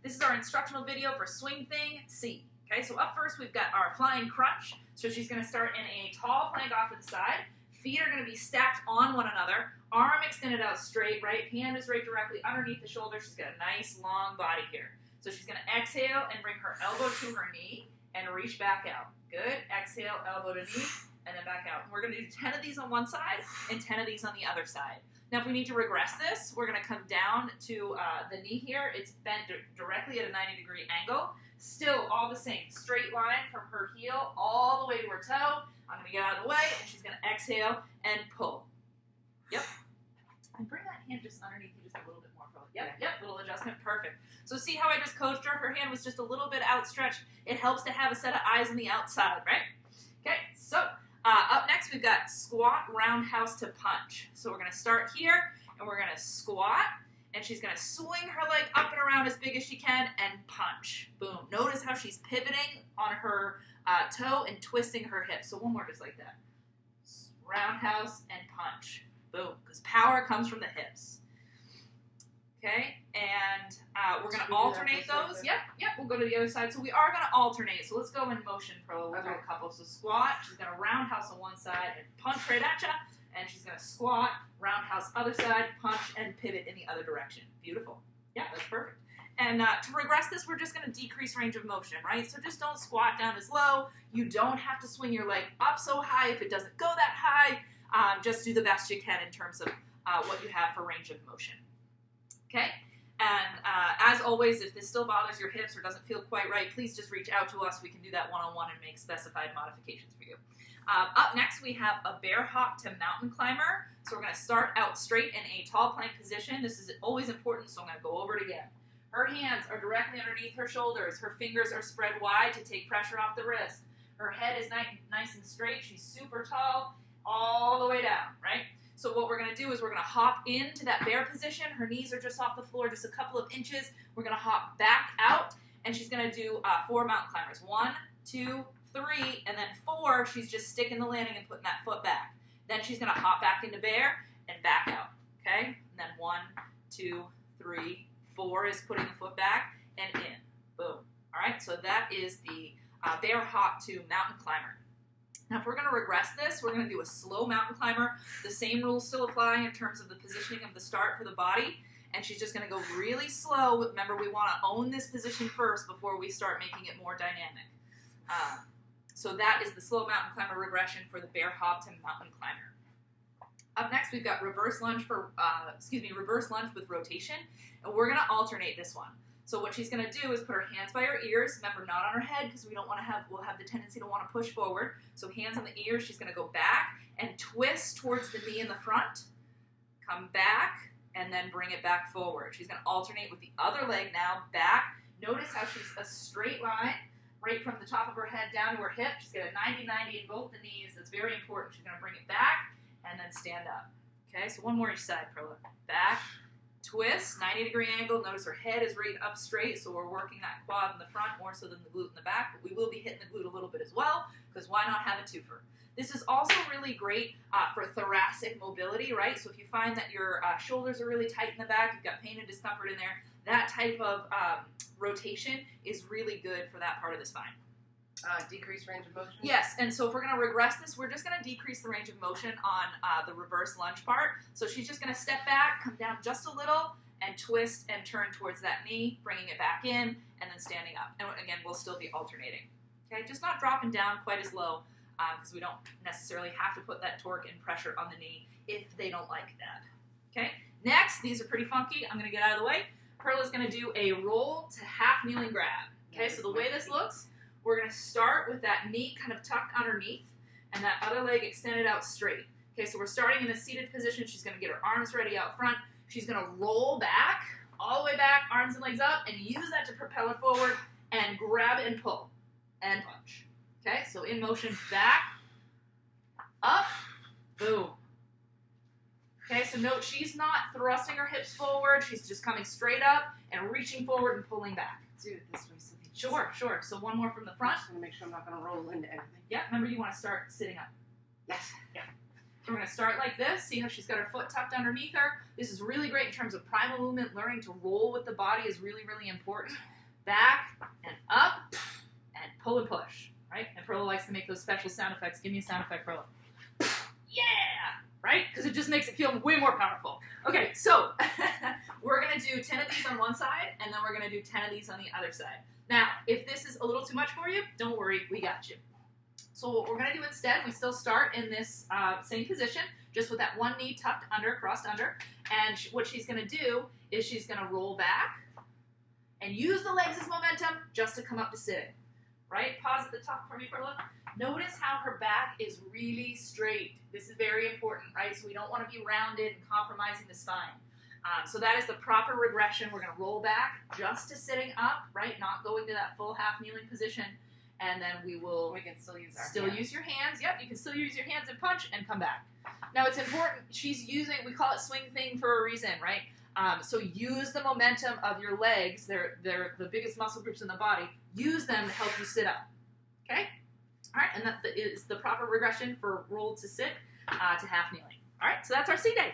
This is our instructional video for swing thing C. Okay, so up first we've got our flying crunch. So she's going to start in a tall plank off to the side. Feet are going to be stacked on one another. Arm extended out straight, right hand is right directly underneath the shoulder. She's got a nice long body here. So she's going to exhale and bring her elbow to her knee and reach back out. Good. Exhale, elbow to knee, and then back out. And we're going to do 10 of these on one side and 10 of these on the other side. Now, if we need to regress this, we're going to come down to the knee here. It's bent directly at a 90-degree angle. Still all the same. Straight line from her heel all the way to her toe. I'm going to get out of the way, and she's going to exhale and pull. Yep. And bring that hand just underneath you just a little bit more. Yep, little adjustment. Perfect. So see how I just coached her? Her hand was just a little bit outstretched. It helps to have a set of eyes on the outside, right? Okay, so up next we've got squat, roundhouse to punch. So we're going to start here, and we're going to squat, and she's going to swing her leg up and around as big as she can and punch. Boom. Notice how she's pivoting on her toe and twisting her hip. So one more just like that. Roundhouse and punch. Boom. Because power comes from the hips. Okay, and we're going to alternate those. Yep, we'll go to the other side. So we are going to alternate. So let's go in motion, Pro. We'll do a couple. So squat, she's going to roundhouse on one side and punch right at you. And she's going to squat, roundhouse other side, punch, and pivot in the other direction. Beautiful. Yeah, that's perfect. And to regress this, we're just going to decrease range of motion, right? So just don't squat down as low. You don't have to swing your leg up so high if it doesn't go that high. Just do the best you can in terms of what you have for range of motion. Okay, and as always, if this still bothers your hips or doesn't feel quite right, please just reach out to us. We can do that one-on-one and make specified modifications for you. Up next, we have a bear hop to mountain climber. So we're going to start out straight in a tall plank position. This is always important, so I'm going to go over it again. Her hands are directly underneath her shoulders. Her fingers are spread wide to take pressure off the wrist. Her head is nice and straight. She's super tall all the way down, right? So what we're going to do is we're going to hop into that bear position. Her knees are just off the floor, just a couple of inches. We're going to hop back out, and she's going to do 4 mountain climbers. 1, 2, 3, and then 4, she's just sticking the landing and putting that foot back. Then she's going to hop back into bear and back out, okay? And then 1, 2, 3, 4 is putting the foot back and in. Boom. All right, so that is the bear hop to mountain climber. Now, if we're going to regress this, we're going to do a slow mountain climber. The same rules still apply in terms of the positioning of the start for the body. And she's just going to go really slow. Remember, we want to own this position first before we start making it more dynamic. So that is the slow mountain climber regression for the bear hop to mountain climber. Up next, we've got reverse lunge reverse lunge with rotation. And we're going to alternate this one. So what she's going to do is put her hands by her ears. Remember, not on her head because we'll have the tendency to want to push forward. So hands on the ears. She's going to go back and twist towards the knee in the front. Come back and then bring it back forward. She's going to alternate with the other leg now. Back. Notice how she's a straight line right from the top of her head down to her hip. She's got a 90-90 in both the knees. That's very important. She's going to bring it back and then stand up. Okay, so one more each side, Perla. Back. Twist, 90-degree angle. Notice her head is right up straight, so we're working that quad in the front more so than the glute in the back, but we will be hitting the glute a little bit as well, because why not have a twofer? This is also really great for thoracic mobility, right? So if you find that your shoulders are really tight in the back, you've got pain and discomfort in there, that type of rotation is really good for that part of the spine. Decrease range of motion? Yes, and so if we're going to regress this, we're just going to decrease the range of motion on the reverse lunge part. So she's just going to step back, come down just a little, and twist and turn towards that knee, bringing it back in, and then standing up. And again, we'll still be alternating. Okay, just not dropping down quite as low because we don't necessarily have to put that torque and pressure on the knee if they don't like that. Okay, next, these are pretty funky. I'm going to get out of the way. Perla's going to do a roll to half kneeling grab. Okay, so the way this looks, we're going to start with that knee kind of tucked underneath and that other leg extended out straight. Okay, so we're starting in a seated position. She's going to get her arms ready out front. She's going to roll back, all the way back, arms and legs up, and use that to propel her forward and grab and pull and punch. Okay, so in motion, back, up, boom. Okay, so note she's not thrusting her hips forward. She's just coming straight up and reaching forward and pulling back. Do it this way. Sure. So one more from the front. I just want to make sure I'm not going to roll into anything. Yeah, remember you want to start sitting up. Yes. Yeah. So we're going to start like this. See how she's got her foot tucked underneath her. This is really great in terms of primal movement. Learning to roll with the body is really, really important. back and up, and pull and push, right? And Perla likes to make those special sound effects. Give me a sound effect, Perla. Yeah, right? Because it just makes it feel way more powerful. Okay, so we're going to do 10 of these on one side, and then we're going to do 10 of these on the other side. Now, if this is a little too much for you, don't worry, we got you. So what we're going to do instead, we still start in this same position, just with that one knee tucked under, crossed under. And what she's going to do is she's going to roll back and use the legs as momentum just to come up to sitting. Right? Pause at the top for me for a look. Notice how her back is really straight. This is very important, right? So we don't want to be rounded and compromising the spine. So that is the proper regression. We're going to roll back just to sitting up, right? Not going to that full half kneeling position. And then we can still use our hands. Use your hands. Yep, you can still use your hands and punch and come back. Now it's important. She's using, we call it swing thing for a reason, right? So use the momentum of your legs. They're the biggest muscle groups in the body. Use them to help you sit up. Okay? All right, and that is the proper regression for roll to sit to half kneeling. All right, so that's our C day.